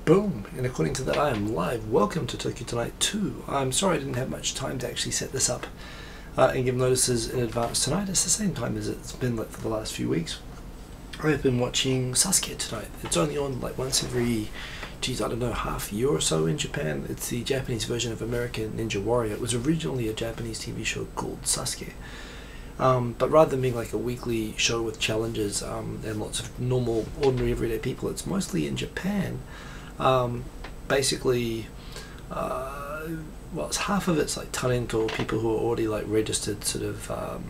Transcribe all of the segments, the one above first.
Boom! And according to that, I am live. Welcome to Tokyo Tonight 2. I'm sorry I didn't have much time to actually set this up and give notices in advance tonight. It's the same time as it's been like for the last few weeks. I've been watching Sasuke tonight. It's only on like once every, geez, I don't know, half year or so in Japan. It's the Japanese version of American Ninja Warrior. It was originally a Japanese TV show called Sasuke. But rather than being like a weekly show with challenges and lots of normal, ordinary, everyday people, it's mostly in Japan. Basically, well, it's half of it's like talento, people who are already like registered sort of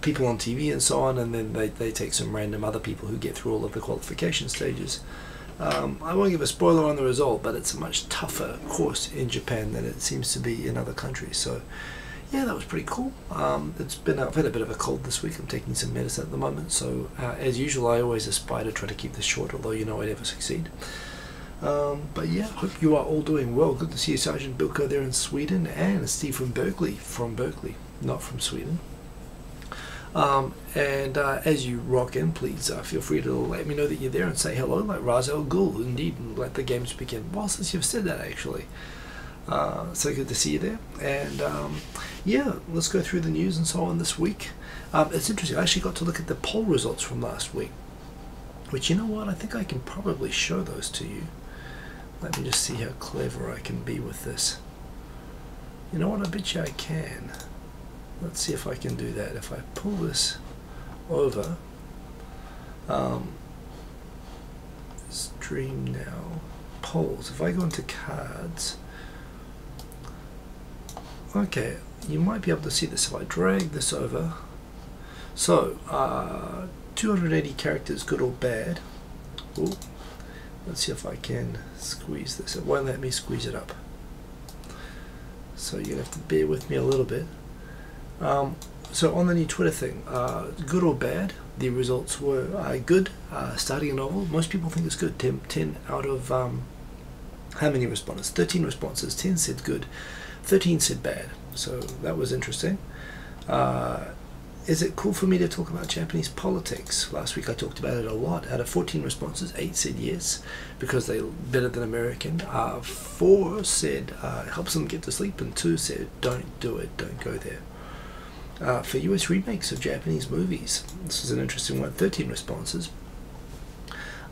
people on TV and so on, and then they take some random other people who get through all of the qualification stages. I won't give a spoiler on the result, but it's a much tougher course in Japan than it seems to be in other countries. So yeah, that was pretty cool. I've had a bit of a cold this week. I'm taking some medicine at the moment, so as usual I always aspire to try to keep this short, although you know I never succeed. But yeah, hope you are all doing well. Good to see you, Sergeant Bilko there in Sweden, and Steve from Berkeley, not from Sweden. As you rock in, please feel free to let me know that you're there and say hello, like Raz Al Ghul, indeed, and let the games begin. Well, since you've said that, actually. So good to see you there. And yeah, let's go through the news and so on this week. It's interesting, I actually got to look at the poll results from last week, which, you know what, I think I can probably show those to you. Let me just see how clever I can be with this. You know what, I bet you I can. Let's see if I can do that. If I pull this over, stream now, polls, if I go into cards, okay, you might be able to see this if I drag this over. So, 280 characters, good or bad. Ooh. Let's see if I can squeeze this. It won't let me squeeze it up. So you're going to have to bear with me a little bit. So on the new Twitter thing, good or bad, the results were good, starting a novel. Most people think it's good. 10 out of, how many respondents? 13 responses, 10 said good, 13 said bad. So that was interesting. Is it cool for me to talk about Japanese politics? Last week I talked about it a lot. Out of 14 responses, 8 said yes, because they're better than American. 4 said helps them get to sleep, and 2 said don't do it, don't go there. For US remakes of Japanese movies, this is an interesting one, 13 responses.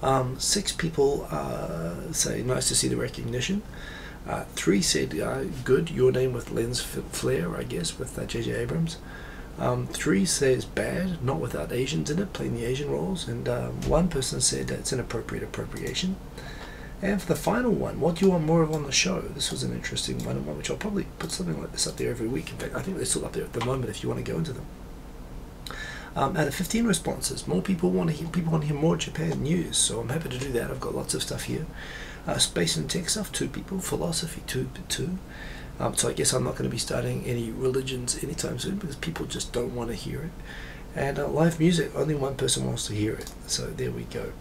6 people say nice to see the recognition. 3 said good, Your Name with Lens Flare, I guess, with J.J. Abrams. 3 says bad, not without Asians in it, playing the Asian roles. And 1 person said it's inappropriate appropriation. And for the final one, what do you want more of on the show? This was an interesting one, which I'll probably put something like this up there every week. In fact, I think they're still up there at the moment if you want to go into them. Out of 15 responses, more people want to hear more Japan news, so I'm happy to do that. I've got lots of stuff here. Space and tech stuff, 2 people. Philosophy, 2. So I guess I'm not going to be starting any religions anytime soon because people just don't want to hear it. And live music, only 1 person wants to hear it. So there we go.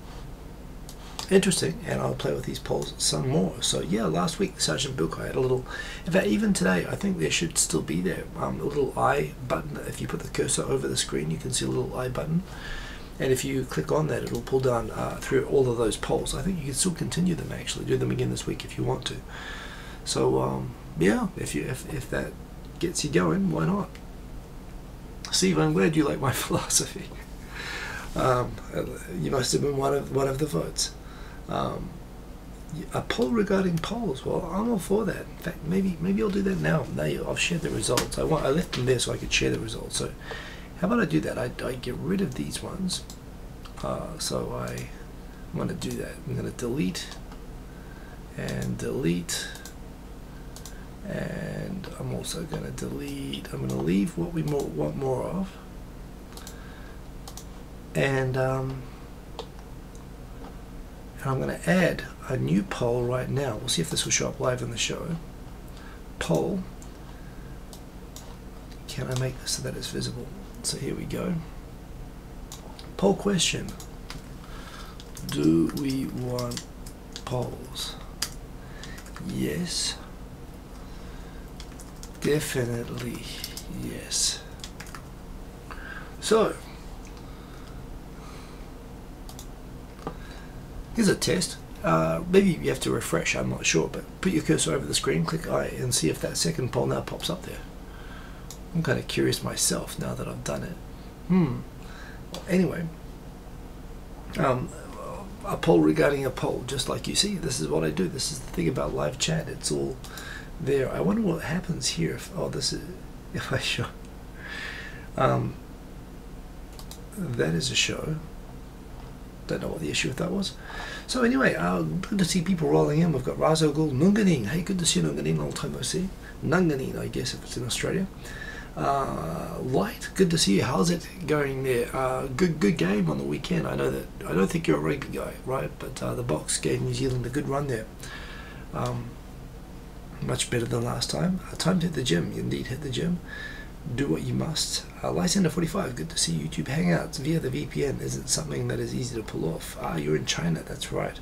Interesting, and I'll play with these polls some more. So yeah, last week Sergeant Bilko had a little, in fact even today I think there should still be there a little I button. If you put the cursor over the screen you can see a little I button, and if you click on that it'll pull down through all of those polls. I think you can still continue them, actually do them again this week if you want to. So yeah, if that gets you going, why not? Steve, I'm glad you like my philosophy. You must have been one of the votes. A poll regarding polls. Well, I'm all for that. In fact, maybe I'll do that now. I've shared the results. I left them there so I could share the results. So how about I do that? I get rid of these ones. So I'm going to do that. I'm going to delete and delete. And I'm also going to delete. I'm going to leave what we want more of. And I'm going to add a new poll right now. We'll see if this will show up live in the show. Poll. Can I make this so that it's visible? So here we go. Poll question. Do we want polls? Yes. Definitely yes. So here's a test. maybe you have to refresh, I'm not sure, but put your cursor over the screen, click I, and see if that second poll now pops up there. I'm kind of curious myself now that I've done it. Well, anyway, a poll regarding a poll, just like you see. This is what I do. This is the thing about live chat. It's all there. I wonder what happens here if, oh, this is, if I show, that is a show. Don't know what the issue with that was. So anyway, good to see people rolling in. We've got Razogul Nunganin. Hey, good to see you, Nunganin. Long time no see. Nunganin, I guess, if it's in Australia. Light, good to see you. How's it going there? Good game on the weekend. I know that. I don't think you're a rugby guy, right? But the Box gave New Zealand a good run there. Much better than last time. Time to hit the gym. You indeed hit the gym. Do what you must. Lysander 45, good to see YouTube Hangouts via the VPN isn't something that is easy to pull off. You're in China, that's right.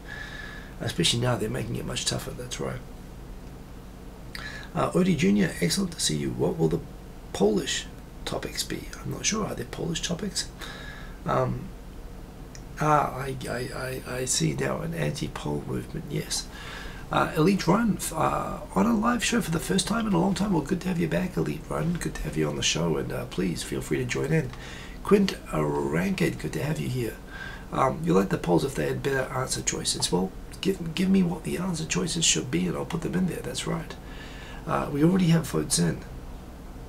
Especially now, they're making it much tougher, that's right. Odie Jr., excellent to see you. What will the Polish topics be? I'm not sure. Are there Polish topics? I see now an anti-poll movement, yes. Elite Run on a live show for the first time in a long time. Well, good to have you back, Elite Run. Good to have you on the show, and please feel free to join in. Quint Ranked, good to have you here. You like the polls if they had better answer choices. Well, give me what the answer choices should be, and I'll put them in there. That's right. We already have votes in.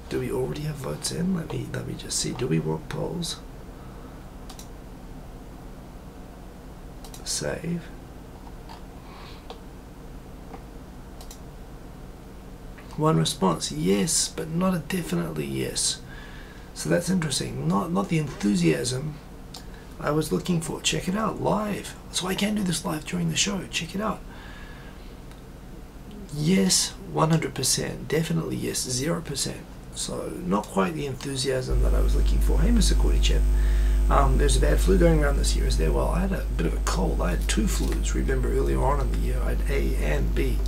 Do we already have votes in? Let me just see. Do we want polls? Save. One response, yes, but not a definitely yes. So that's interesting. Not the enthusiasm I was looking for. Check it out live. So I can do this live during the show. Check it out. Yes, 100%. Definitely yes, 0%. So not quite the enthusiasm that I was looking for. Hey, Mr. Cordychep. There's a bad flu going around this year, is there? Well, I had a bit of a cold. I had 2 flus. Remember earlier on in the year, I had A and B,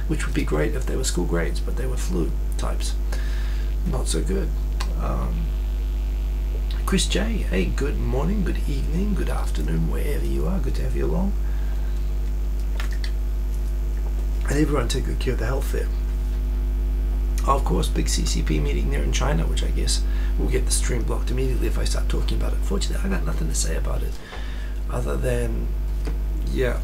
which would be great if they were school grades, but they were flu types. Not so good. Chris J, hey, good morning, good evening, good afternoon, wherever you are. Good to have you along. And everyone take good care of the health there. Of course, big CCP meeting there in China, which I guess will get the stream blocked immediately if I start talking about it. Fortunately, I got nothing to say about it other than, yeah.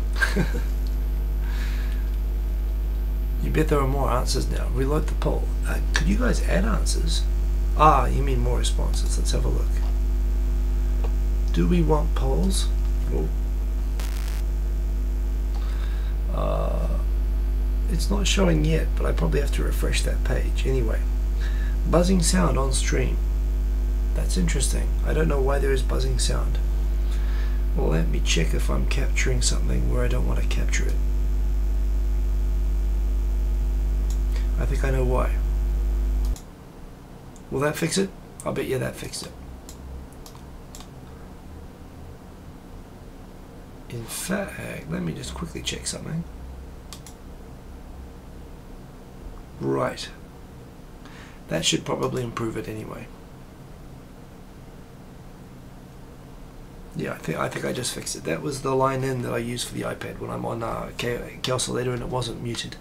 You bet there are more answers now. Reload the poll. Could you guys add answers? You mean more responses. Let's have a look. Do we want polls? It's not showing yet, but I probably have to refresh that page. Anyway, buzzing sound on stream. That's interesting. I don't know why there is buzzing sound. Well, let me check if I'm capturing something where I don't want to capture it. I think I know why. Will that fix it? I'll bet you that fixed it. In fact, let me just quickly check something. Right. That should probably improve it anyway. Yeah, I think I just fixed it. That was the line in that I use for the iPad when I'm on Calculator and it wasn't muted.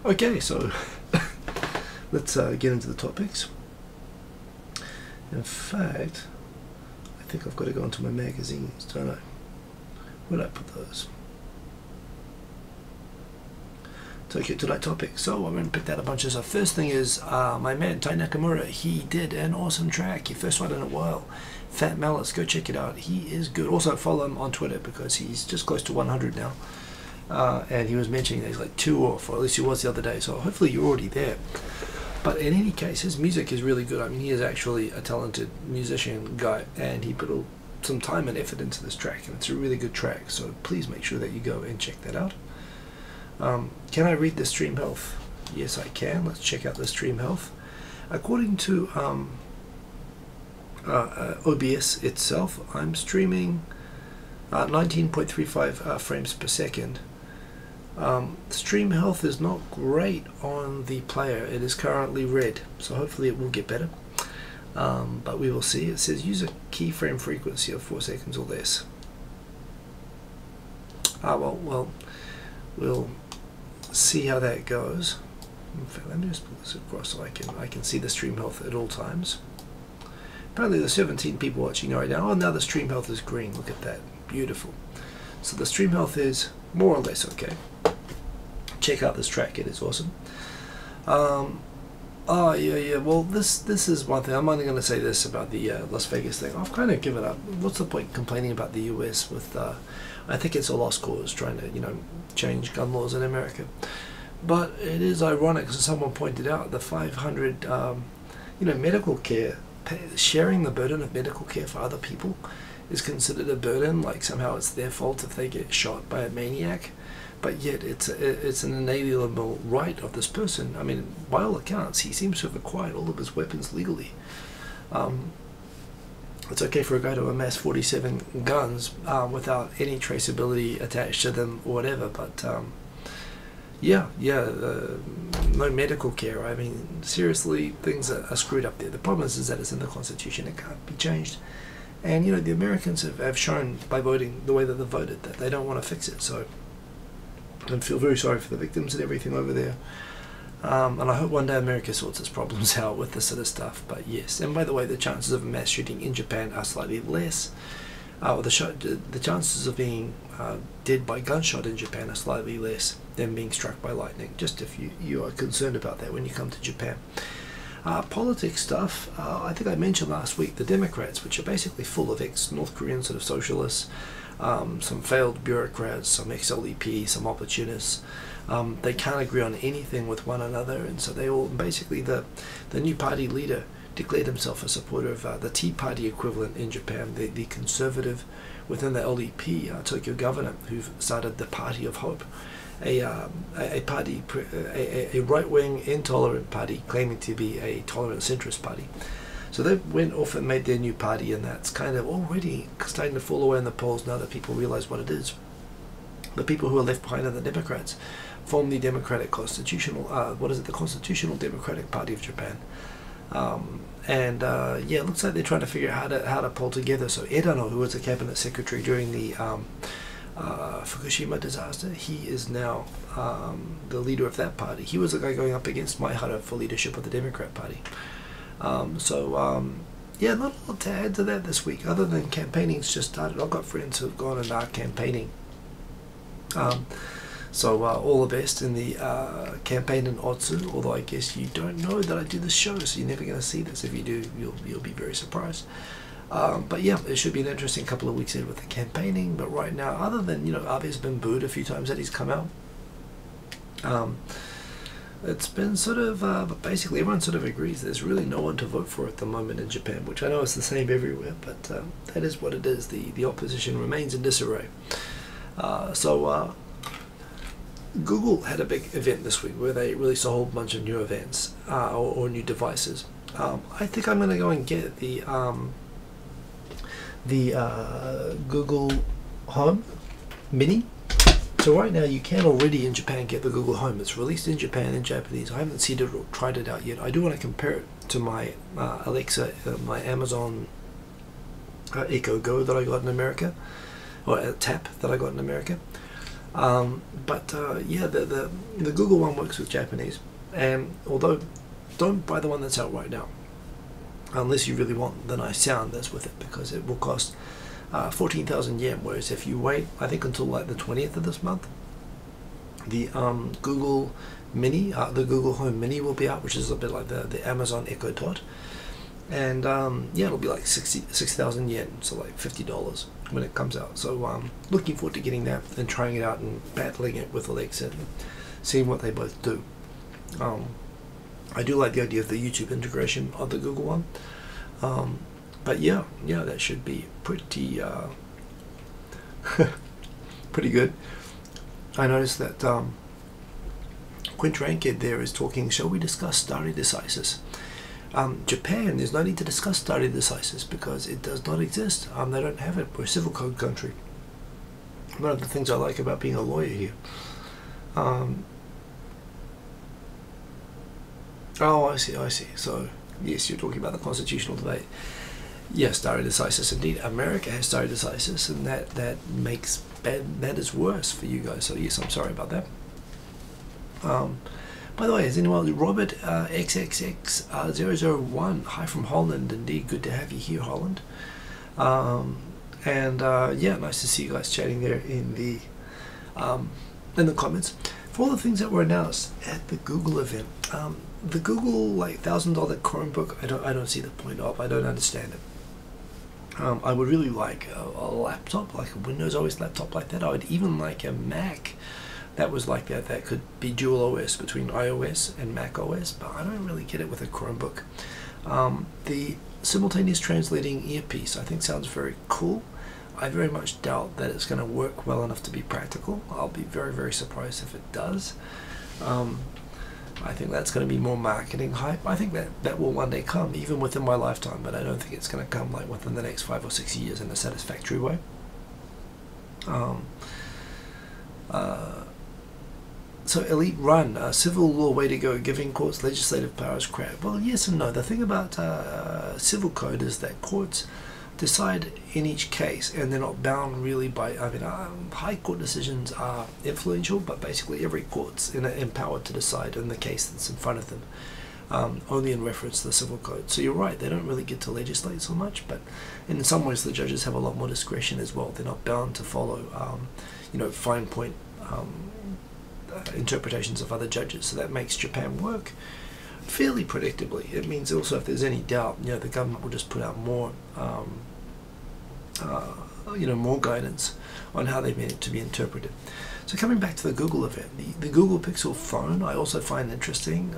Okay, so let's get into the topics. In fact, I think I've got to go into my magazines, don't I? Where'd I put those? Tokyo Tonight topics. So I'm going to pick out a bunch of stuff. First thing is my man Tai Nakamura. He did an awesome track. He first one in a while. Fat Malice, go check it out. He is good. Also follow him on Twitter because he's just close to 100 now. And he was mentioning that he's like 2 off, or at least he was the other day. So hopefully you're already there. But in any case, his music is really good. I mean, he is actually a talented musician guy, and he put some time and effort into this track, and it's a really good track. So please make sure that you go and check that out. Can I read the stream health? Yes, I can. Let's check out the stream health. According to OBS itself, I'm streaming 19.35 frames per second. Stream health is not great on the player. It is currently red, so hopefully it will get better. But we will see. It says use a keyframe frequency of 4 seconds or less. Well, we'll see how that goes. In fact, let me just put this across so I can see the stream health at all times. Apparently there's 17 people watching right now. Oh, now the stream health is green. Look at that. Beautiful. So the stream health is more or less okay. Check out this track. It is awesome. Oh, yeah. Well, this is one thing. I'm only going to say this about the Las Vegas thing. I've kind of given up. What's the point complaining about the US with... I think it's a lost cause trying to, change gun laws in America. But it is ironic, as someone pointed out, the 500, medical care, sharing the burden of medical care for other people is considered a burden, like somehow it's their fault if they get shot by a maniac. But yet it's an inalienable right of this person. I mean, by all accounts, he seems to have acquired all of his weapons legally. It's okay for a guy to amass 47 guns without any traceability attached to them or whatever, but no medical care. I mean, seriously, things are screwed up there. The problem is that it's in the Constitution. It can't be changed. And, the Americans have shown by voting the way that they voted that they don't want to fix it. So I feel very sorry for the victims and everything over there. And I hope one day America sorts its problems out with this sort of stuff. But yes, and by the way, the chances of a mass shooting in Japan are slightly less. The chances of being dead by gunshot in Japan are slightly less than being struck by lightning, just if you are concerned about that when you come to Japan. Politics stuff, I think I mentioned last week, the Democrats, which are basically full of ex-North Korean sort of socialists, some failed bureaucrats, some ex-LDP, some opportunists. They can't agree on anything with one another, and so they all, basically the new party leader declared himself a supporter of the Tea Party equivalent in Japan, the conservative within the LDP, Tokyo governor, who started the Party of Hope, a right-wing intolerant party claiming to be a tolerant centrist party. So they went off and made their new party, and that's kind of already starting to fall away in the polls now that people realize what it is. The people who are left behind are the Democrats, form the Democratic Constitutional, the Constitutional Democratic Party of Japan. It looks like they're trying to figure out how to pull together. So Edano, who was a cabinet secretary during the Fukushima disaster, he is now the leader of that party. He was the guy going up against Maihara for leadership of the Democrat Party. Not a lot to add to that this week, other than campaigning's just started. I've got friends who've gone and are campaigning. All the best in the campaign in Otsu, although I guess you don't know that I do this show, so you're never going to see this. If you do, you'll be very surprised. It should be an interesting couple of weeks in with the campaigning, but right now, other than, Abe's been booed a few times that he's come out, it's been sort of, but basically everyone sort of agrees there's really no one to vote for at the moment in Japan, which I know is the same everywhere, but that is what it is. The opposition remains in disarray. Google had a big event this week where they released a whole bunch of new events or new devices. I think I'm going to go and get the Google Home Mini. So right now you can already in Japan get the Google Home. It's released in Japan in Japanese. I haven't seen it or tried it out yet. I do want to compare it to my Alexa, my Amazon Echo Go that I got in America, or a Tap that I got in America. The Google one works with Japanese, and although don't buy the one that's out right now unless you really want the nice sound that's with it, because it will cost 14,000 yen, whereas if you wait, I think until like the 20th of this month, the Google Mini, the Google Home Mini will be out, which is a bit like the Amazon Echo Dot, and it'll be like 6,000 yen, so like $50 when it comes out. So looking forward to getting that and trying it out and battling it with Alexa and seeing what they both do. I do like the idea of the YouTube integration of the Google one, that should be pretty pretty good. I noticed that Quint Ranked there is talking, shall we discuss stare decisis? Japan, there's no need to discuss stare decisis because it does not exist. They don't have it. We're a civil code country. One of the things I like about being a lawyer here. I see. So, yes, you're talking about the constitutional debate. Yes, stare decisis indeed. America has stare decisis, and that makes matters worse for you guys. So yes, I'm sorry about that. By the way, is anyone, Robert XXX001, hi from Holland, indeed, good to have you here, Holland. Yeah, nice to see you guys chatting there in the comments. For all the things that were announced at the Google event, the Google like $1,000 Chromebook, I don't see the point of. I don't understand it. I would really like a laptop, like a Windows OS laptop like that. I would even like a Mac that was like that, that could be dual OS between iOS and Mac OS, but I don't really get it with a Chromebook. The simultaneous translating earpiece I think sounds very cool. I very much doubt that it's going to work well enough to be practical. I'll be very, very surprised if it does. I think that's going to be more marketing hype. I think that will one day come, even within my lifetime, but I don't think it's going to come like within the next 5 or 6 years in a satisfactory way. So Elite Run, civil law, way to go, giving courts legislative powers crap. Well, yes and no. The thing about civil code is that courts decide in each case, and they're not bound really by, high court decisions are influential, but basically every court's empowered to decide in the case that's in front of them, only in reference to the civil code. So you're right, they don't really get to legislate so much, but in some ways the judges have a lot more discretion as well. They're not bound to follow, fine point interpretations of other judges. So that makes Japan work fairly predictably. It means also if there's any doubt, the government will just put out more more guidance on how they mean it to be interpreted. So coming back to the Google event, the Google Pixel phone I also find interesting.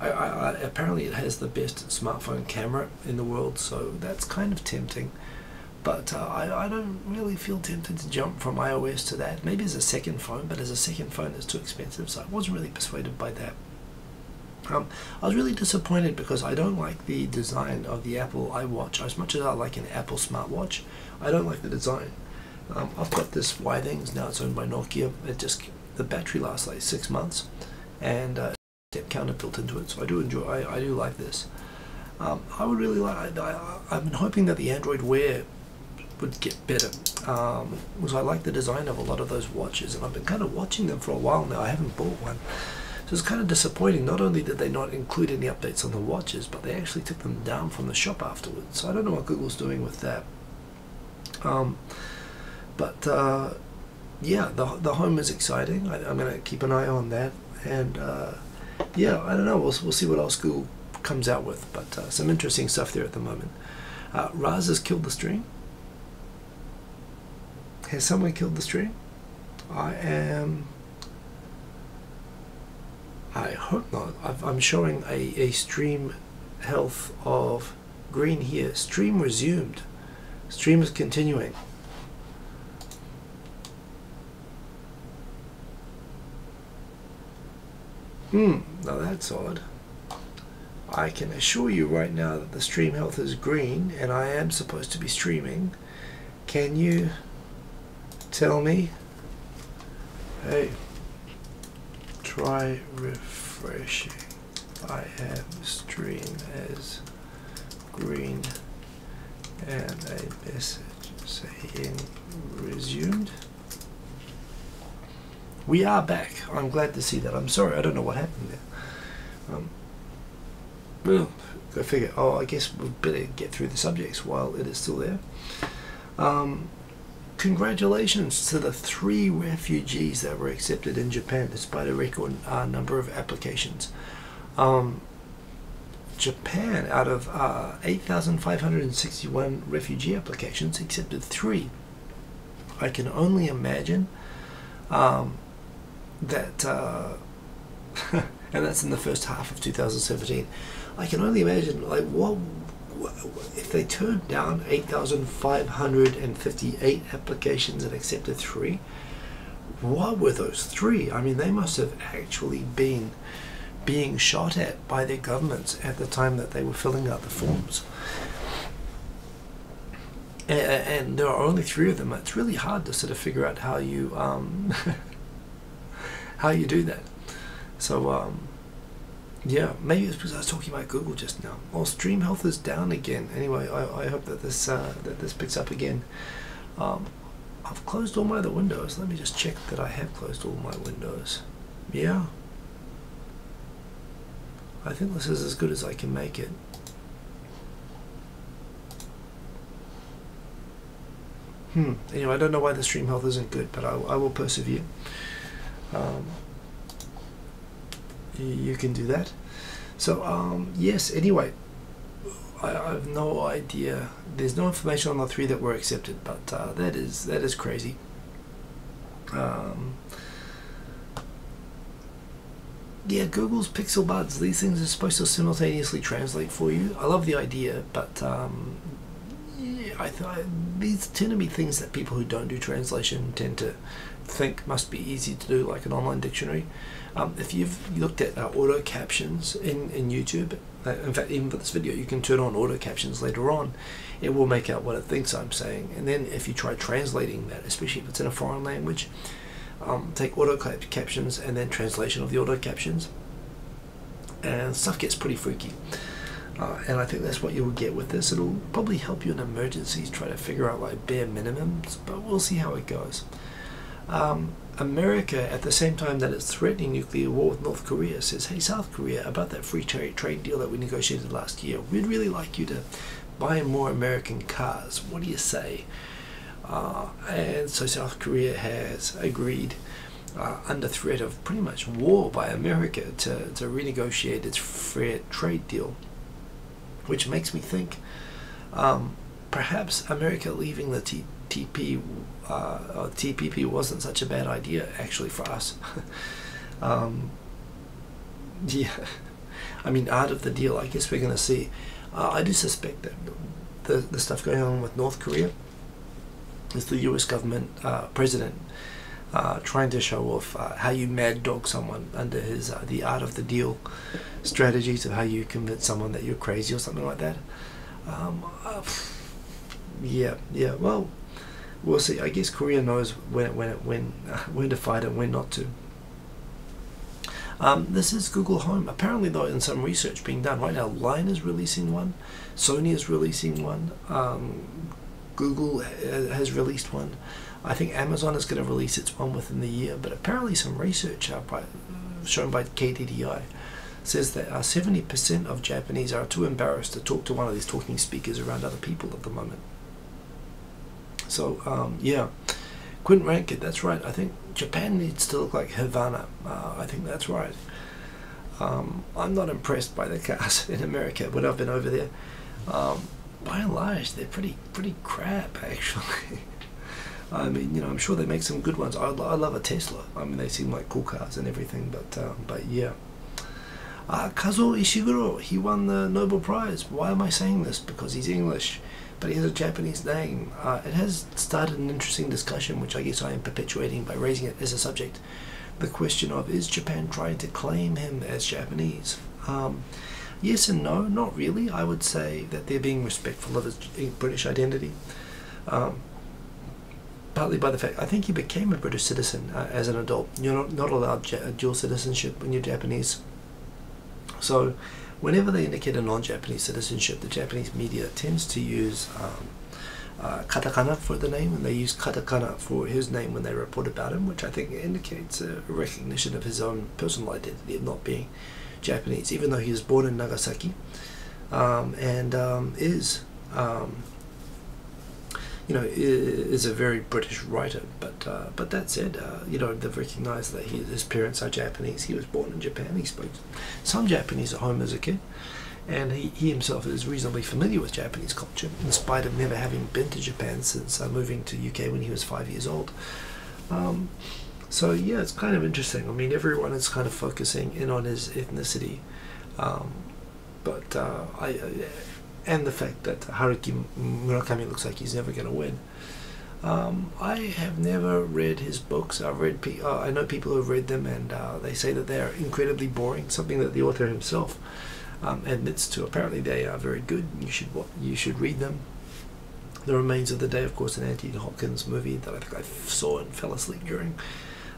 Apparently it has the best smartphone camera in the world, so that's kind of tempting. But I don't really feel tempted to jump from iOS to that. Maybe as a second phone, but as a second phone it's too expensive, so I wasn't really persuaded by that. I was really disappointed because I don't like the design of the Apple iWatch. As much as I like an Apple smartwatch, I don't like the design. I've got this Withings, now it's owned by Nokia. The battery lasts like 6 months, and step counter built into it, so I do like this. I would really like, I've been hoping that the Android Wear would get better, because I like the design of a lot of those watches, and I've been kind of watching them for a while now. I haven't bought one. So it's kind of disappointing. Not only did they not include any updates on the watches, but they actually took them down from the shop afterwards. So I don't know what Google's doing with that. Yeah, the home is exciting. I'm going to keep an eye on that. And yeah, I don't know. We'll see what else Google comes out with. But some interesting stuff there at the moment. Raz has killed the stream. Has someone killed the stream? I hope not. I'm showing a stream health of green here. Stream resumed. Stream is continuing. Now that's odd. I can assure you right now that the stream health is green and I am supposed to be streaming. Can you tell me? Hey. Try refreshing. I have stream as green and a message saying resumed. We are back. I'm glad to see that. I'm sorry, I don't know what happened there. Well, go figure. Oh, I guess we better get through the subjects while it is still there. Congratulations to the 3 refugees that were accepted in Japan despite a record number of applications. Japan, out of 8,561 refugee applications, accepted 3. I can only imagine that, and that's in the first half of 2017. I can only imagine, like, what if they turned down 8,558 applications and accepted 3? What were those 3? I mean, they must have actually been being shot at by their governments at the time that they were filling out the forms. And there are only 3 of them. It's really hard to sort of figure out how you how you do that. So yeah, maybe it's because I was talking about Google just now. Well, stream health is down again. Anyway, I hope that this picks up again. I've closed all my other windows. Let me just check that I have closed all my windows. Yeah. I think this is as good as I can make it. Anyway, I don't know why the stream health isn't good, but I will persevere. You can do that. So, yes, anyway, I have no idea. There's no information on the 3 that were accepted, but that is crazy. Yeah, Google's Pixel Buds, these things are supposed to simultaneously translate for you. I love the idea, but yeah, these tend to be things that people who don't do translation tend to think must be easy to do, like an online dictionary. If you've looked at auto captions in YouTube, in fact, even for this video, you can turn on auto captions later on. It will make out what it thinks I'm saying. And then if you try translating that, especially if it's in a foreign language, take auto captions and then translation of the auto captions, and stuff gets pretty freaky. And I think that's what you will get with this. It'll probably help you in emergencies, try to figure out like bare minimums, but we'll see how it goes. America, at the same time that it's threatening nuclear war with North Korea, says, hey, South Korea, about that free trade deal that we negotiated last year, we'd really like you to buy more American cars. What do you say? And so South Korea has agreed, under threat of pretty much war by America, to renegotiate its fair trade deal, which makes me think perhaps America leaving the TPP wasn't such a bad idea actually for us. Yeah, I mean, out of the deal, I guess we're going to see. I do suspect that the stuff going on with North Korea is the US government president trying to show off how you mad dog someone under his the art of the deal strategies of how you convince someone that you're crazy or something like that. Yeah, well, we'll see. I guess Korea knows when to fight and when not to. This is Google Home. Apparently, though, in some research being done right now, Line is releasing one, Sony is releasing one, Google has released one. I think Amazon is going to release its one within the year, but apparently some research shown by KDDI says that 70% of Japanese are too embarrassed to talk to one of these talking speakers around other people at the moment. So, yeah, Quentin Rankid, that's right. I think Japan needs to look like Havana. I think that's right. I'm not impressed by the cars in America when I've been over there. By and large, they're pretty crap, actually. I mean, you know, I'm sure they make some good ones. I love a Tesla. I mean, they seem like cool cars and everything, but yeah. Kazuo Ishiguro, he won the Nobel Prize. Why am I saying this? Because he's English, but he has a Japanese name. It has started an interesting discussion, which I guess I am perpetuating by raising it as a subject. The question of, is Japan trying to claim him as Japanese? Yes and no, not really. I would say that they're being respectful of his British identity. Partly by the fact, I think he became a British citizen as an adult. You're not allowed dual citizenship when you're Japanese. So whenever they indicate a non-Japanese citizenship, the Japanese media tends to use katakana for the name, and they use katakana for his name when they report about him, which I think indicates a recognition of his own personal identity of not being Japanese, even though he was born in Nagasaki and is you know, is a very British writer, but that said, you know, they've recognised that his parents are Japanese. He was born in Japan. He spoke some Japanese at home as a kid, and he himself is reasonably familiar with Japanese culture, in spite of never having been to Japan since moving to UK when he was 5 years old. So yeah, it's kind of interesting. I mean, everyone is kind of focusing in on his ethnicity, but and the fact that Haruki Murakami looks like he's never going to win. I have never read his books. I know people who have read them, and they say that they are incredibly boring, something that the author himself admits to. Apparently they are very good. You should read them. The Remains of the Day, of course, an Anthony Hopkins movie that I think I saw and fell asleep during.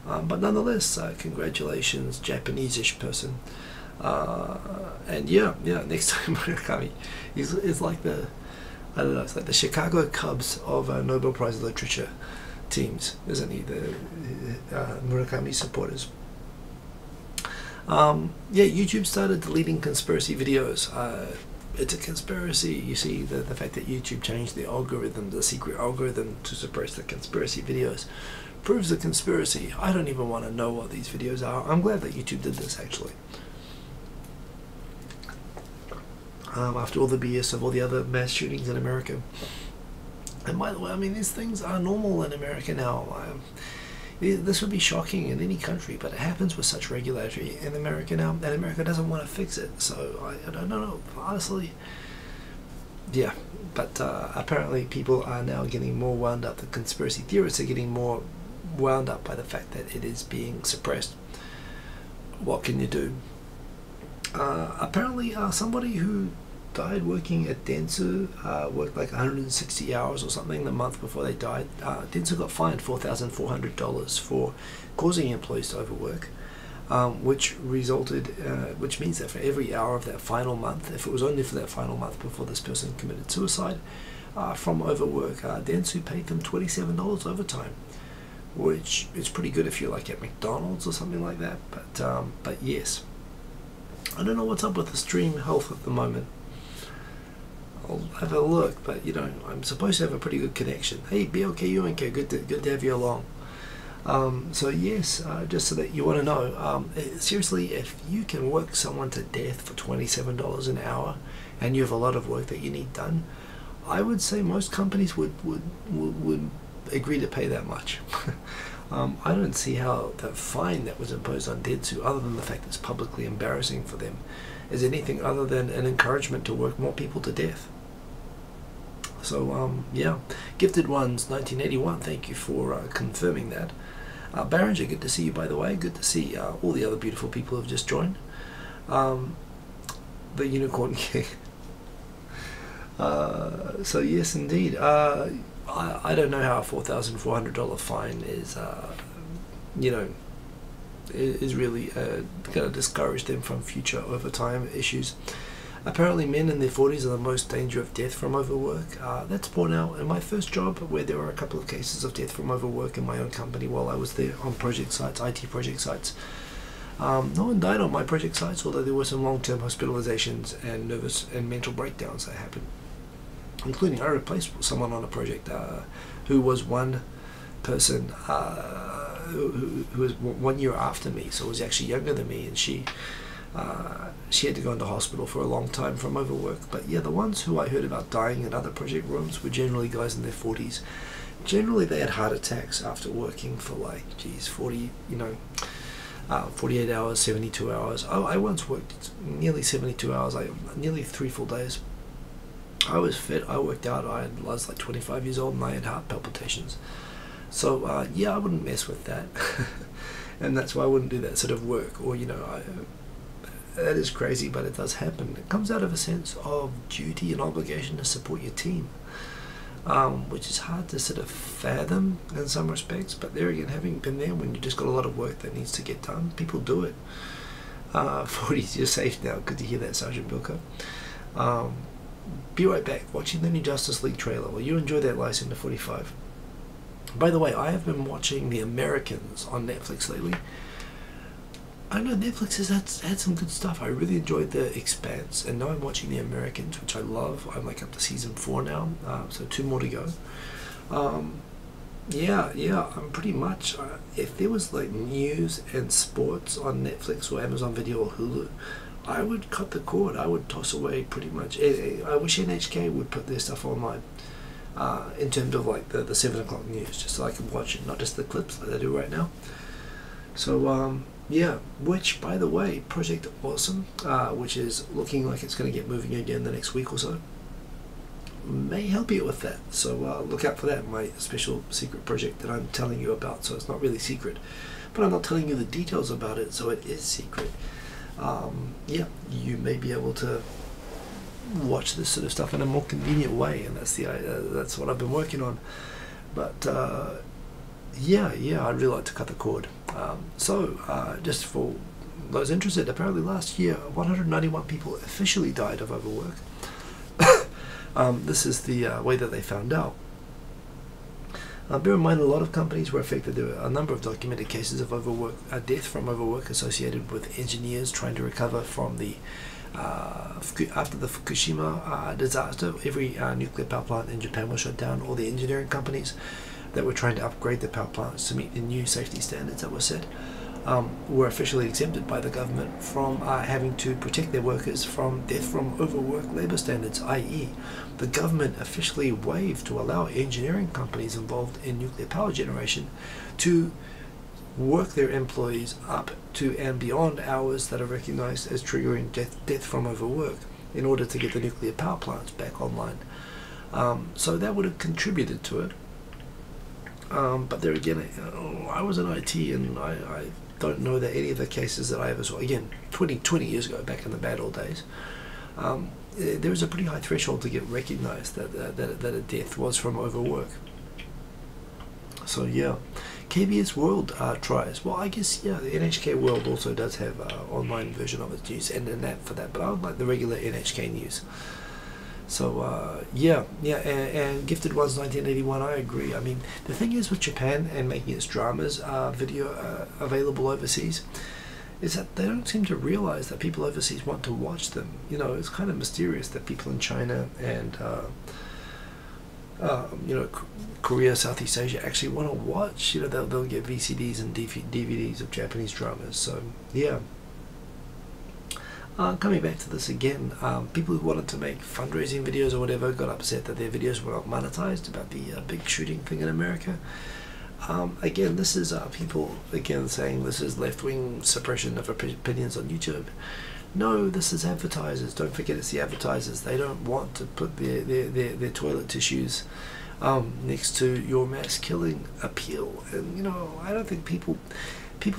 But nonetheless, congratulations, Japanese-ish person. And yeah, next time Murakami is like the, I don't know, it's like the Chicago Cubs of Nobel Prize Literature. teams, isn't he? The Murakami supporters. Yeah, YouTube started deleting conspiracy videos. It's a conspiracy. You see, the fact that YouTube changed the algorithm, the secret algorithm, to suppress the conspiracy videos proves the conspiracy. I don't even want to know what these videos are. I'm glad that YouTube did this, actually. After all the BS of all the other mass shootings in America. And by the way, I mean, these things are normal in America now. This would be shocking in any country, but it happens with such regularity in America now, and America doesn't want to fix it. So I don't know, honestly. Yeah, but apparently people are now getting more wound up. The conspiracy theorists are getting more wound up by the fact that it is being suppressed. What can you do? Apparently somebody who died working at Dentsu, worked like 160 hours or something the month before they died. Dentsu got fined $4,400 for causing employees to overwork, which means that for every hour of that final month, if it was only for that final month before this person committed suicide from overwork, Dentsu paid them $27 overtime, which is pretty good if you're like at McDonald's or something like that. But yes, I don't know what's up with the stream health at the moment. I'll have a look, but you know, I'm supposed to have a pretty good connection. Hey, BLKUNK, good to have you along. So yes, just so that you want to know, seriously, if you can work someone to death for $27 an hour, and you have a lot of work that you need done, I would say most companies would agree to pay that much. I don't see how the fine that was imposed on Dentsu, other than the fact it's publicly embarrassing for them, is anything other than an encouragement to work more people to death. So yeah, Gifted Ones 1981, thank you for confirming that. Barringer, good to see you, by the way. Good to see all the other beautiful people who have just joined. The Unicorn King. So yes, indeed. I don't know how a $4,400 fine is, you know, is really going to discourage them from future overtime issues. Apparently men in their 40s are the most danger of death from overwork. That's borne out in my first job, where there were a couple of cases of death from overwork in my own company while I was there on project sites, IT project sites. No one died on my project sites, although there were some long-term hospitalizations and nervous and mental breakdowns that happened. Including, I replaced someone on a project who was one person who was 1 year after me, so was actually younger than me, and she had to go into hospital for a long time from overwork. But yeah, the ones who I heard about dying in other project rooms were generally guys in their 40s. Generally, they had heart attacks after working for like, geez, 48 hours, 72 hours. I once worked nearly 72 hours, nearly 3 full days. I was fit, I worked out, I was like 25 years old and I had heart palpitations. So yeah, I wouldn't mess with that. And that's why I wouldn't do that sort of work. Or, you know, that is crazy, but it does happen. It comes out of a sense of duty and obligation to support your team, which is hard to sort of fathom in some respects. But there again, having been there, when you just got a lot of work that needs to get done, people do it. 40s, you're safe now. Good to hear that, Sergeant Bilko. Be right back. Watching the new Justice League trailer. Will you enjoy that license to 45? By the way, I have been watching The Americans on Netflix lately. I know Netflix has had some good stuff. I really enjoyed The Expanse, and now I'm watching The Americans, which I love. I'm like up to season 4 now, so 2 more to go. Yeah, I'm pretty much, if there was like news and sports on Netflix or Amazon Video or Hulu, I would cut the cord. I would toss away pretty much. I wish NHK would put their stuff online, in terms of like the 7 o'clock news, just so I can watch it, not just the clips that they do right now. So yeah, which, by the way, Project Awesome, which is looking like it's going to get moving again the next week or so, may help you with that. So look out for that, my special secret project that I'm telling you about. So it's not really secret, but I'm not telling you the details about it, so it is secret. Yeah, you may be able to watch this sort of stuff in a more convenient way, and that's what I've been working on. But yeah, I'd really like to cut the cord. So just for those interested, apparently last year 191 people officially died of overwork. This is the way that they found out. Bear in mind, a lot of companies were affected. There were a number of documented cases of death from overwork associated with engineers trying to recover from the after the Fukushima disaster. Every nuclear power plant in Japan was shut down. All the engineering companies that were trying to upgrade the power plants to meet the new safety standards that were set were officially exempted by the government from having to protect their workers from death from overwork labor standards, i.e. the government officially waived to allow engineering companies involved in nuclear power generation to work their employees up to and beyond hours that are recognized as triggering death from overwork in order to get the nuclear power plants back online. So that would have contributed to it. But there again, I was in IT, and I don't know that any of the cases that I ever saw, again, 20 years ago, back in the bad old days, there was a pretty high threshold to get recognized that a death was from overwork. So yeah, KBS World tries. Well, I guess, yeah, the NHK World also does have an online version of its news and an app for that, but I would like the regular NHK news. So yeah, and Gifted Ones 1981, I agree. I mean, the thing is with Japan and making its dramas video available overseas, is that they don't seem to realize that people overseas want to watch them. You know, it's kind of mysterious that people in China and you know, Korea, Southeast Asia actually want to watch. You know, they'll get VCDs and DVDs of Japanese dramas. So yeah. Coming back to this again, people who wanted to make fundraising videos or whatever got upset that their videos were not monetized about the big shooting thing in America. Again, this is people again saying this is left-wing suppression of opinions on YouTube. No, this is advertisers. Don't forget, it's the advertisers. They don't want to put their toilet tissues next to your mass killing appeal. And you know, I don't think people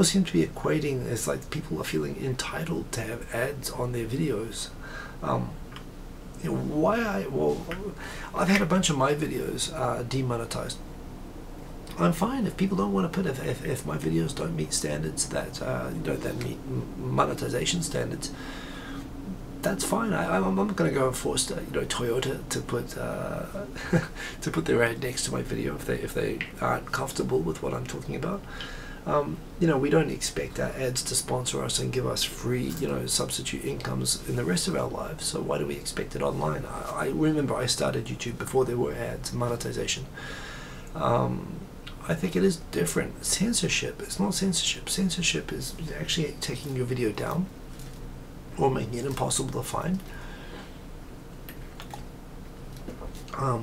seem to be equating, it's like people are feeling entitled to have ads on their videos. You know, well, I've had a bunch of my videos demonetized. I'm fine if people don't want to put, if my videos don't meet standards that you know, that meet monetization standards. That's fine. I'm not going to go and force you know, Toyota to put to put their ad next to my video if they aren't comfortable with what I'm talking about. You know, we don't expect our ads to sponsor us and give us free, you know, substitute incomes in the rest of our lives. So why do we expect it online? I remember I started YouTube before there were ads, monetization. I think it is different. Censorship, it's not censorship. Censorship is actually taking your video down or making it impossible to find.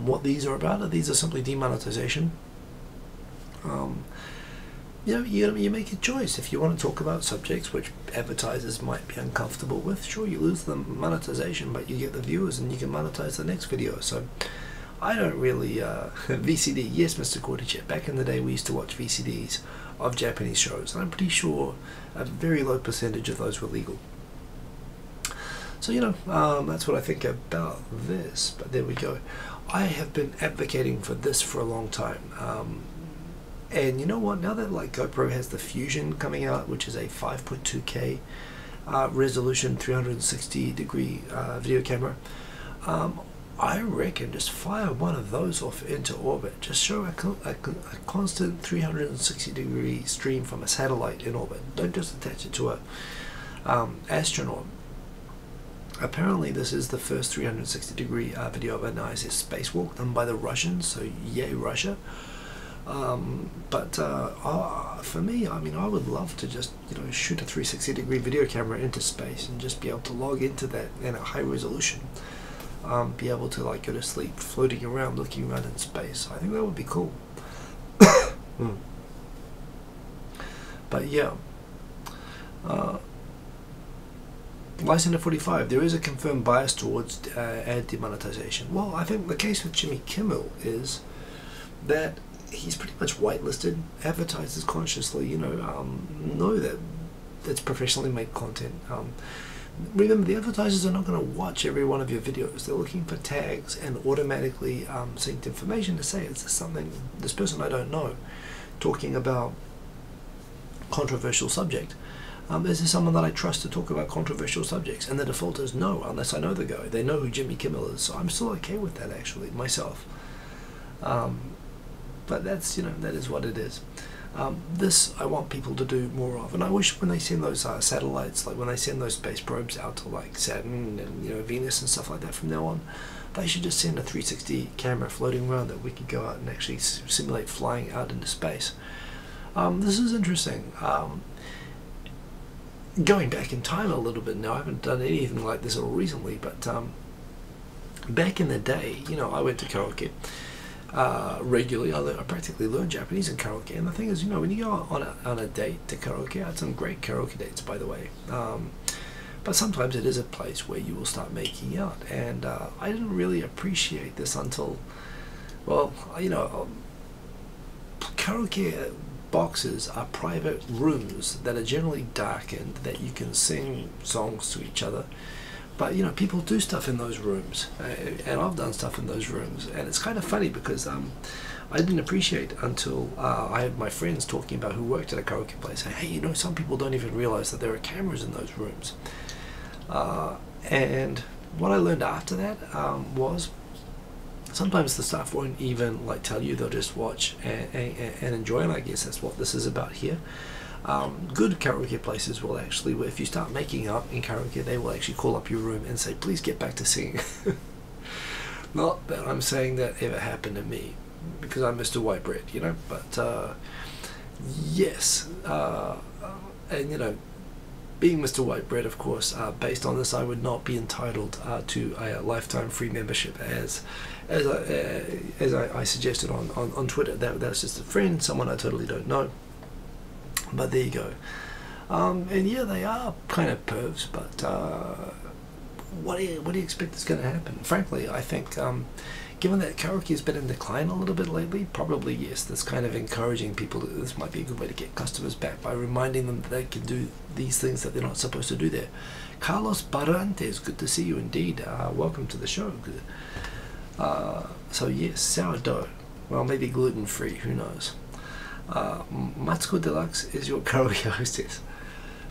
What these are about, these are simply demonetization. You know, you make a choice. If you want to talk about subjects which advertisers might be uncomfortable with, sure, you lose the monetization, but you get the viewers and you can monetize the next video. So I don't really VCD, yes, Mr. Cordychip, back in the day we used to watch VCDs of Japanese shows, and I'm pretty sure a very low percentage of those were legal. So you know, that's what I think about this. But there we go. I have been advocating for this for a long time. And you know what, now that like GoPro has the Fusion coming out, which is a 5.2K resolution 360-degree video camera, I reckon just fire one of those off into orbit. Just show a constant 360-degree stream from a satellite in orbit. Don't just attach it to a astronaut. Apparently this is the first 360-degree video of an ISS spacewalk done by the Russians, so yay Russia. But for me, I mean, I would love to just, you know, shoot a 360-degree video camera into space and just be able to log into that in a high resolution. Be able to like go to sleep floating around, looking around in space. I think that would be cool. But yeah, License 45, there is a confirmed bias towards ad demonetization. Well, I think the case with Jimmy Kimmel is that he's pretty much whitelisted. Advertisers consciously, you know that it's professionally made content. Remember, the advertisers are not going to watch every one of your videos. They're looking for tags and automatically synced information to say, is this something, this person I don't know, talking about controversial subject. Is there someone that I trust to talk about controversial subjects? And the default is no, unless I know the guy. They know who Jimmy Kimmel is, so I'm still okay with that actually, myself. but that's, that is what it is. This I want people to do more of, and I wish when they send those satellites, like when they send those space probes out to like Saturn and Venus and stuff like that from now on, they should just send a 360 camera floating around that we could go out and actually simulate flying out into space. This is interesting. Going back in time a little bit now, I haven't done anything like this all recently, but back in the day, I went to karaoke regularly. I practically learned Japanese in karaoke, and the thing is, when you go on a date to karaoke, I had some great karaoke dates, by the way, but sometimes it is a place where you will start making out, and I didn't really appreciate this until, well, karaoke boxes are private rooms that are generally darkened, that you can sing songs to each other. But people do stuff in those rooms, and I've done stuff in those rooms, and it's kind of funny because I didn't appreciate until I had my friends talking about who worked at a karaoke place saying, hey, some people don't even realize that there are cameras in those rooms. And what I learned after that was sometimes the staff won't even tell you, they'll just watch and enjoy, and I guess that's what this is about here. Good karaoke places will actually, if you start making up in karaoke, they will actually call up your room and say, please get back to singing. Not that I'm saying that ever happened to me, because I'm Mr. White Bread, but yes, and being Mr. White Bread, of course, based on this, I would not be entitled to a lifetime free membership, as I suggested on Twitter. That's just a friend, someone I totally don't know. But there you go. And yeah, they are kind of pervs, but what do you expect is going to happen? Frankly, I think given that karaoke has been in decline a little bit lately, probably yes, that's kind of encouraging people. This might be a good way to get customers back by reminding them that they can do these things that they're not supposed to do there. Carlos Barrantes, good to see you indeed. Welcome to the show. So yes, sourdough. Well, maybe gluten-free, who knows. Matsuko Deluxe is your karaoke hostess.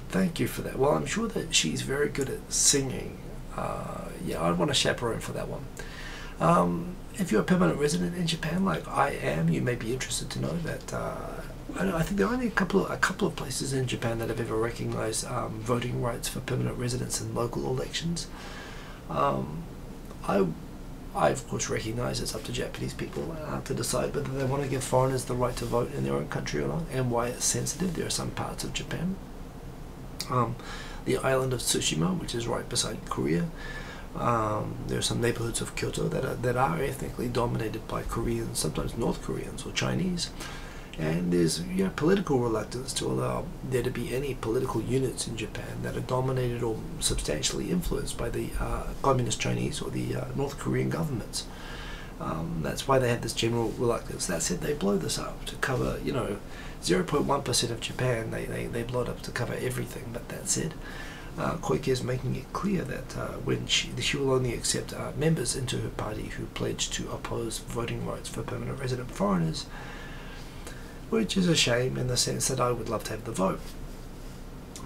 Thank you for that. Well, I'm sure that she's very good at singing. Yeah, I'd want a chaperone for that one. If you're a permanent resident in Japan, like I am, you may be interested to know that I think there are only a couple of places in Japan that have ever recognized voting rights for permanent residents in local elections. I of course recognize it's up to Japanese people to decide whether they want to give foreigners the right to vote in their own country or not, and why it's sensitive. There are some parts of Japan, the island of Tsushima, which is right beside Korea. There are some neighborhoods of Kyoto that are ethnically dominated by Koreans, sometimes North Koreans or Chinese. And there's political reluctance to allow there to be any political units in Japan that are dominated or substantially influenced by the communist Chinese or the North Korean governments. That's why they have this general reluctance. That said, they blow this up to cover 0.1% of Japan. They blow it up to cover everything. But that said, Koike is making it clear that when she will only accept members into her party who pledge to oppose voting rights for permanent resident foreigners, which is a shame in the sense that I would love to have the vote.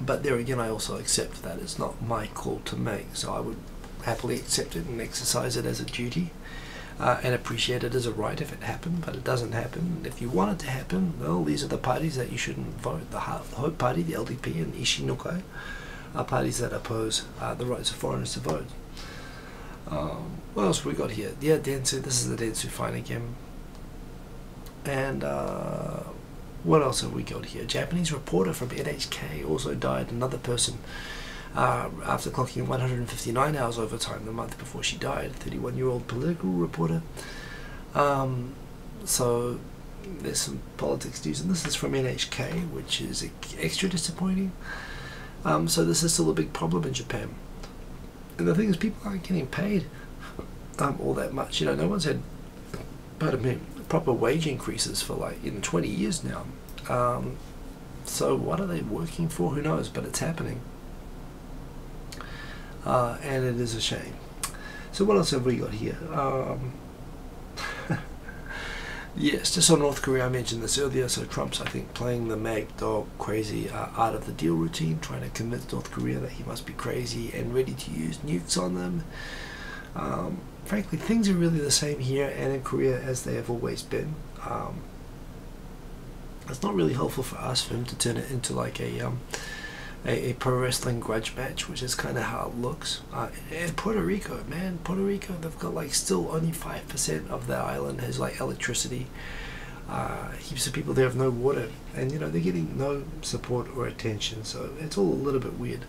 But there again, I also accept that it's not my call to make, so I would happily accept it and exercise it as a duty, and appreciate it as a right if it happened, but it doesn't happen. If you want it to happen, well, these are the parties that you shouldn't vote. The Hope Party, the LDP, and Ishinokai are parties that oppose the rights of foreigners to vote. What else have we got here? Yeah, Dentsu, this is the Dentsu fine again. And what else have we got here? Japanese reporter from NHK also died. Another person after clocking 159 hours overtime the month before she died. 31-year-old political reporter. So there's some politics news, and this is from NHK, which is extra disappointing. So this is still a big problem in Japan. And the thing is, people aren't getting paid all that much. No one's had, pardon me, proper wage increases for 20 years now. So what are they working for? Who knows? But it's happening, and it is a shame. So what else have we got here? Yes, just on North Korea, I mentioned this earlier. So Trump's, I think, playing the mad dog crazy art of the deal routine, trying to convince North Korea that he must be crazy and ready to use nukes on them. Frankly, things are really the same here and in Korea as they have always been. It's not really helpful for us for him to turn it into like a pro wrestling grudge match, which is kind of how it looks. And Puerto Rico, man, Puerto Rico, they've got like still only 5% of their island has like electricity. Heaps of people there have no water, and you know they're getting no support or attention, so it's all a little bit weird.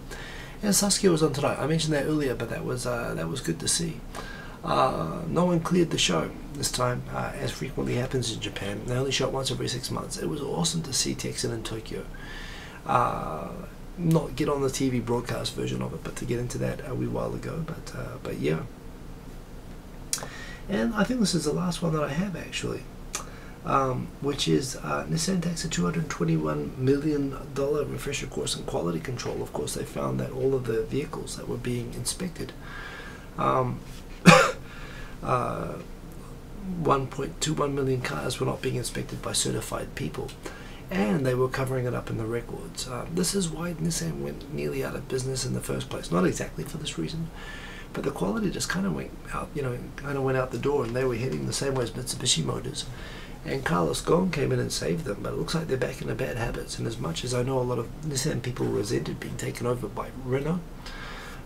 And Saskia was on tonight. I mentioned that earlier, but that was good to see. No one cleared the show this time, as frequently happens in Japan. They only shot once every 6 months. It was awesome to see Texan and Tokyo not get on the TV broadcast version of it, but to get into that a wee while ago. But yeah. And I think this is the last one that I have actually, which is Nissan takes a $221 million refresher course in quality control. Of course, they found that all of the vehicles that were being inspected, 1.21 million cars were not being inspected by certified people, and they were covering it up in the records. This is why Nissan went nearly out of business in the first place. Not exactly for this reason, but the quality just kind of went out, went out the door, and they were heading the same way as Mitsubishi Motors. And Carlos Ghosn came in and saved them, but it looks like they're back into bad habits. And as much as I know a lot of Nissan people resented being taken over by Renault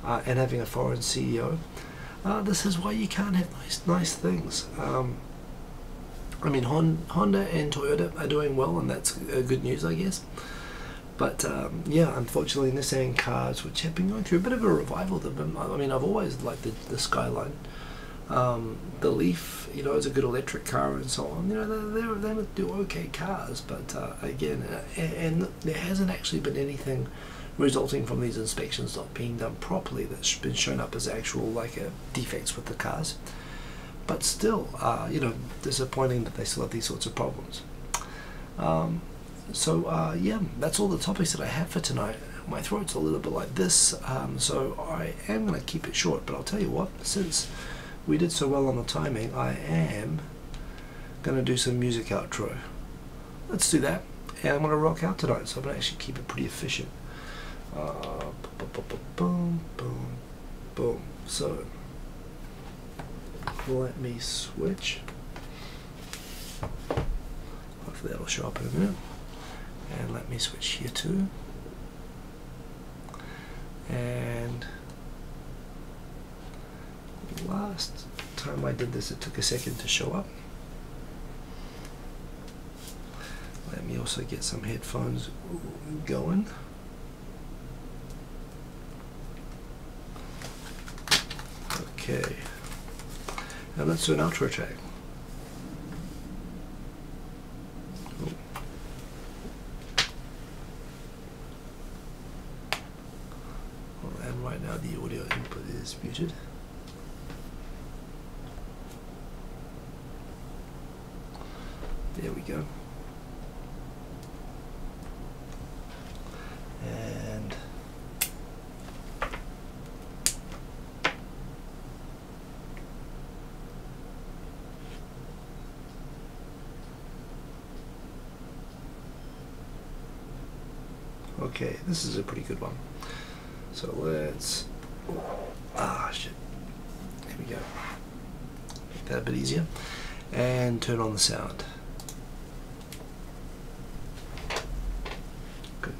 and having a foreign CEO, this is why you can't have nice things. I mean, Honda and Toyota are doing well, and that's good news, I guess. But yeah, unfortunately, Nissan cars, which have been going through a bit of a revival, I mean, I've always liked the Skyline. The Leaf, is a good electric car and so on. They do okay cars, but again, and there hasn't actually been anything resulting from these inspections not being done properly that's been shown up as actual defects with the cars. But still, disappointing that they still have these sorts of problems. Yeah, that's all the topics that I have for tonight. My throat's a little bit like this, so I am going to keep it short, but I'll tell you what, since we did so well on the timing, I am going to do some music outro. Let's do that, and I'm going to rock out tonight, so I'm going to actually keep it pretty efficient. Boom, boom, boom. So, let me switch. Hopefully that'll show up in a minute. And let me switch here too. And last time I did this, it took a second to show up. Let me also get some headphones going. Okay. Now let's do an outro track. And right now the audio input is muted. There we go. And okay, this is a pretty good one. So let's, shit. There we go. Make that a bit easier. And turn on the sound. Good.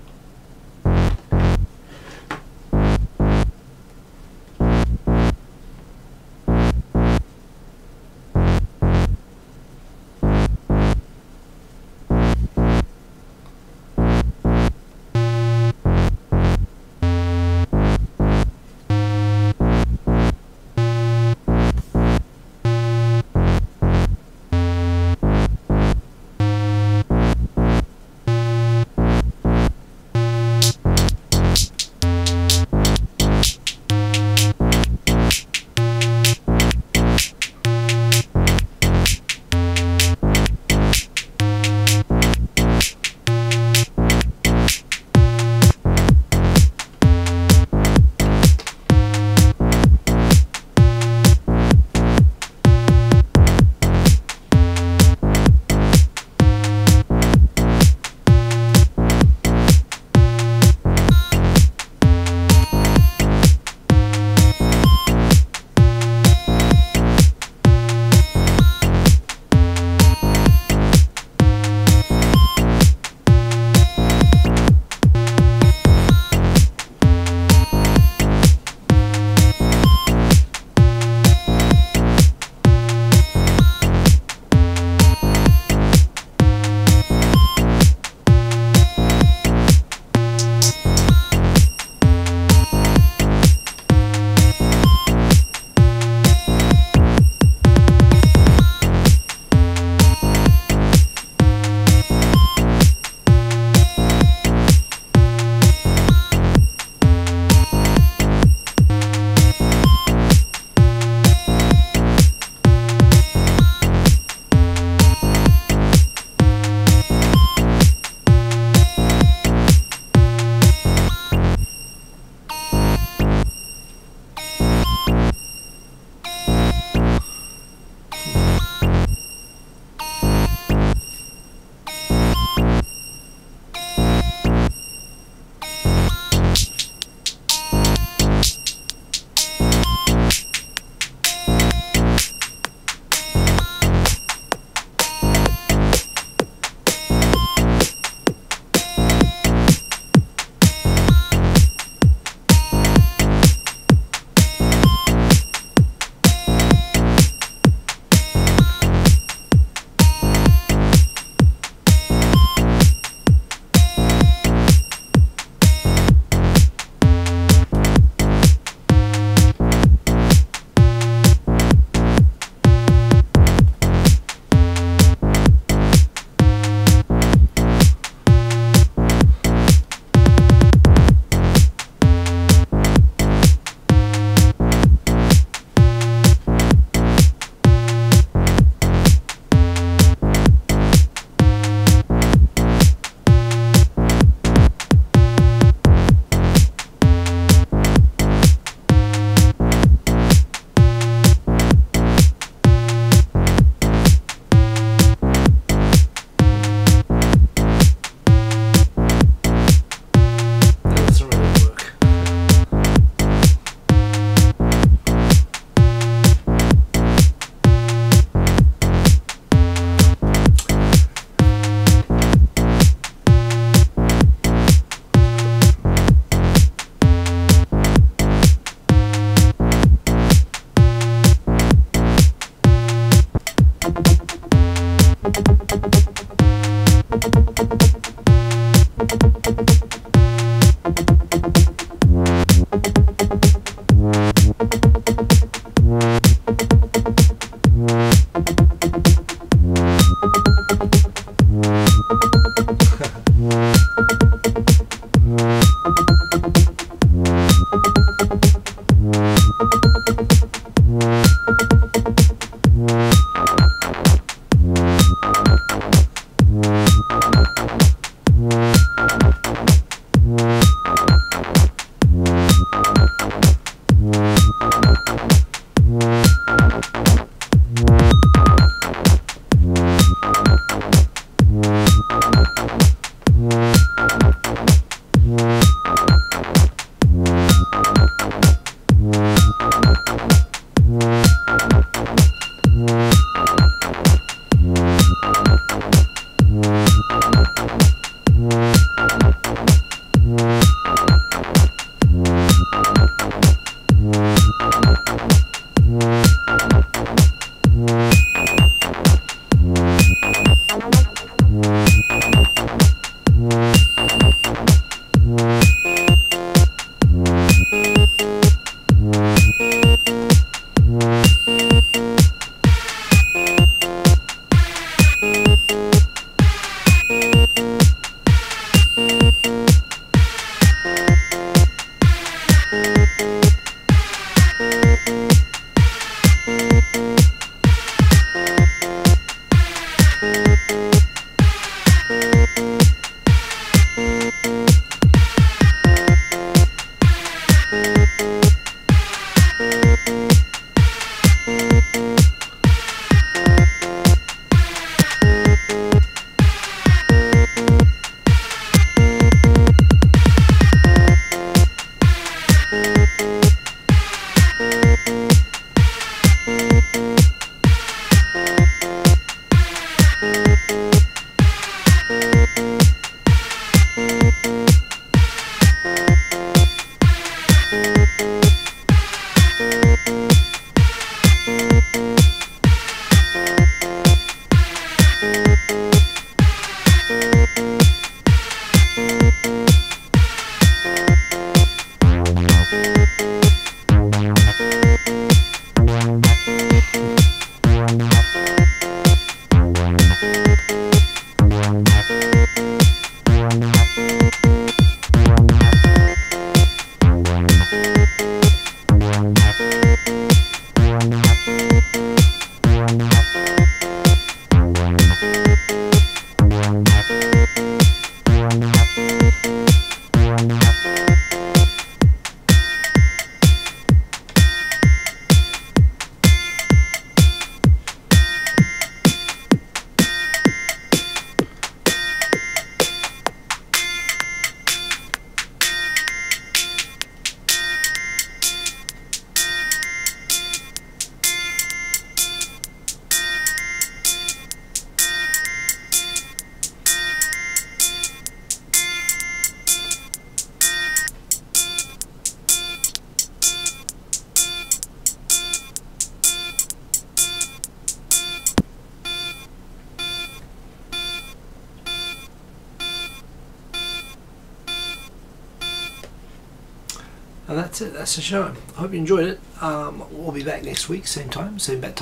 And that's it. That's the show. I hope you enjoyed it. We'll be back next week, same time, same bat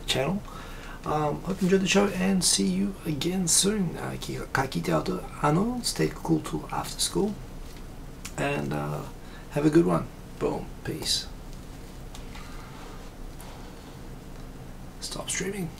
channel. Hope you enjoyed the show and see you again soon. Stay cool till after school. And have a good one. Boom. Peace. Stop streaming.